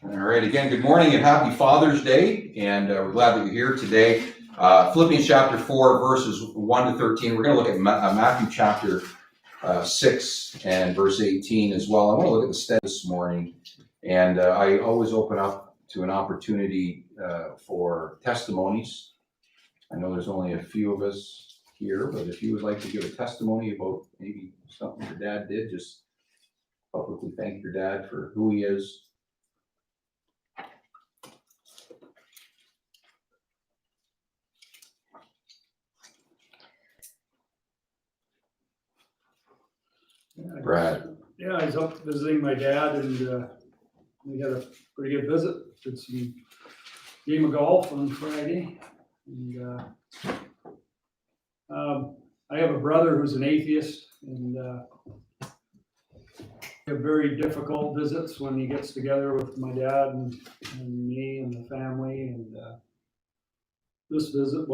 All right, again, good morning and happy Father's Day, and we're glad that you're here today. Philippians chapter 4, verses 1 to 13. We're going to look at Matthew chapter 6 and verse 18 as well. I want to look at the stead this morning, and I always open up to an opportunity for testimonies. I know there's only a few of us here, but if you would like to give a testimony about maybe something your dad did, just publicly thank your dad for who he is. Brad. Yeah, I was up visiting my dad, and we had a pretty good visit. Did some game of golf on Friday, and I have a brother who's an atheist, and we have very difficult visits when he gets together with my dad and me and the family. And this visit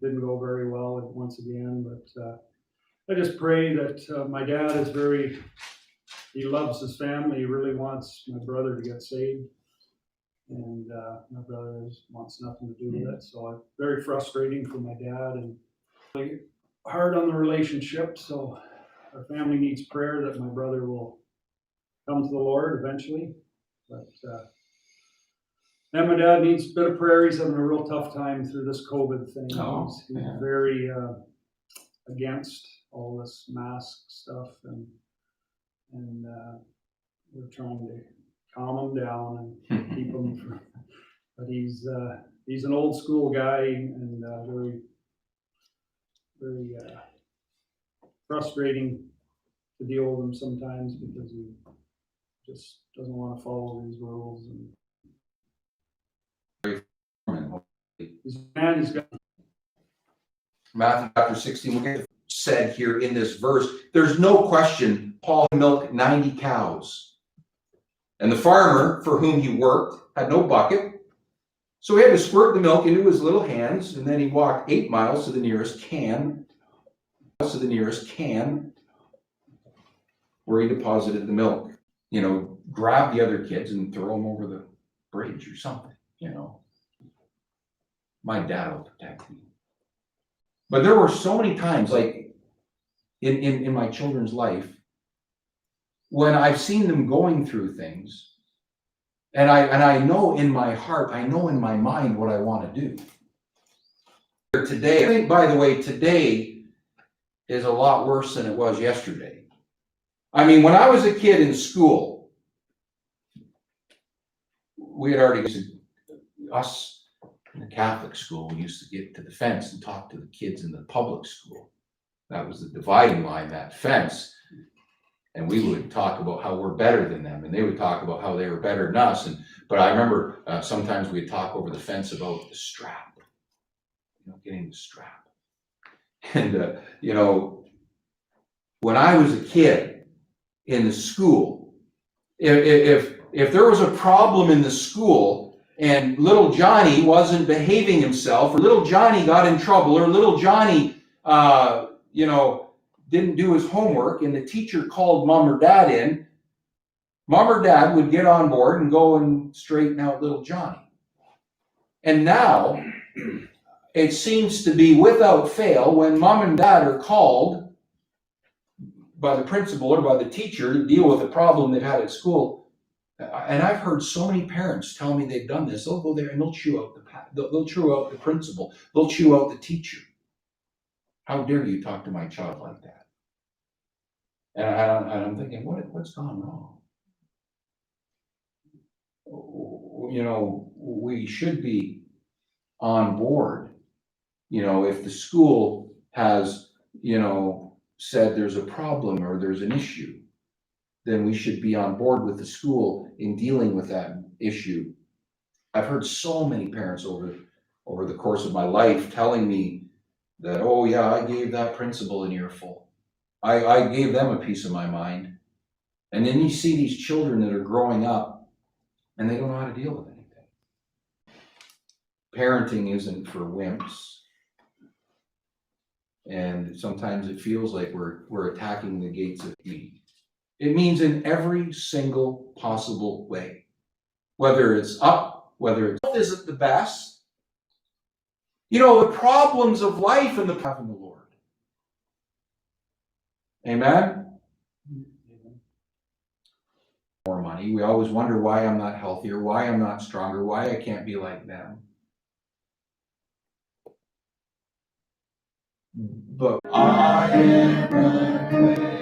didn't go very well once again, but I just pray that my dad he loves his family. He really wants my brother to get saved. And my brother wants nothing to do with it. So it's very frustrating for my dad and really hard on the relationship. So our family needs prayer that my brother will come to the Lord eventually. But and my dad needs a bit of prayer. He's having a real tough time through this COVID thing. He's very against all this mask stuff, and we're trying to calm him down and keep him but he's an old school guy, and very frustrating to deal with him sometimes because he just doesn't want to follow these rules. And he's got Matthew chapter 16, we'll get said here in this verse, there's no question Paul milked 90 cows. And the farmer for whom he worked had no bucket, so he had to squirt the milk into his little hands, and then he walked 8 miles to the nearest can, where he deposited the milk. Grab the other kids and throw them over the bridge or something, My dad will protect me. But there were so many times, like in my children's life, when I've seen them going through things, and I know in my heart, I know in my mind what I want to do. Today, I think, by the way, today is a lot worse than it was yesterday. I mean, when I was a kid in school, we had already, us in the Catholic school, we used to get to the fence and talk to the kids in the public school. That was the dividing line, that fence. And we would talk about how we're better than them, and they would talk about how they were better than us. But I remember sometimes we'd talk over the fence about the strap, getting the strap. And, when I was a kid in the school, if there was a problem in the school and little Johnny wasn't behaving himself, or little Johnny got in trouble, or little Johnny, didn't do his homework, and the teacher called mom or dad in, mom or dad would get on board and go and straighten out little Johnny. And now, it seems to be without fail, when mom and dad are called by the principal or by the teacher to deal with a problem they've had at school, and I've heard so many parents tell me they've done this, they'll go there and they'll chew out they'll chew out the principal, they'll chew out the teacher. How dare you talk to my child like that? And I'm thinking, what's gone wrong? We should be on board. If the school has, said there's a problem or there's an issue, then we should be on board with the school in dealing with that issue. I've heard so many parents over the course of my life telling me that, oh yeah, I gave that principal an earful. I gave them a piece of my mind. And then you see these children that are growing up and they don't know how to deal with anything. Parenting isn't for wimps. And sometimes it feels like we're attacking the gates of Eden. It means in every single possible way. whether it's up, whether it's isn't the best. You know, the problems of life and the path in the Lord. Amen? More money. We always wonder why I'm not healthier, why I'm not stronger, why I can't be like them. But I am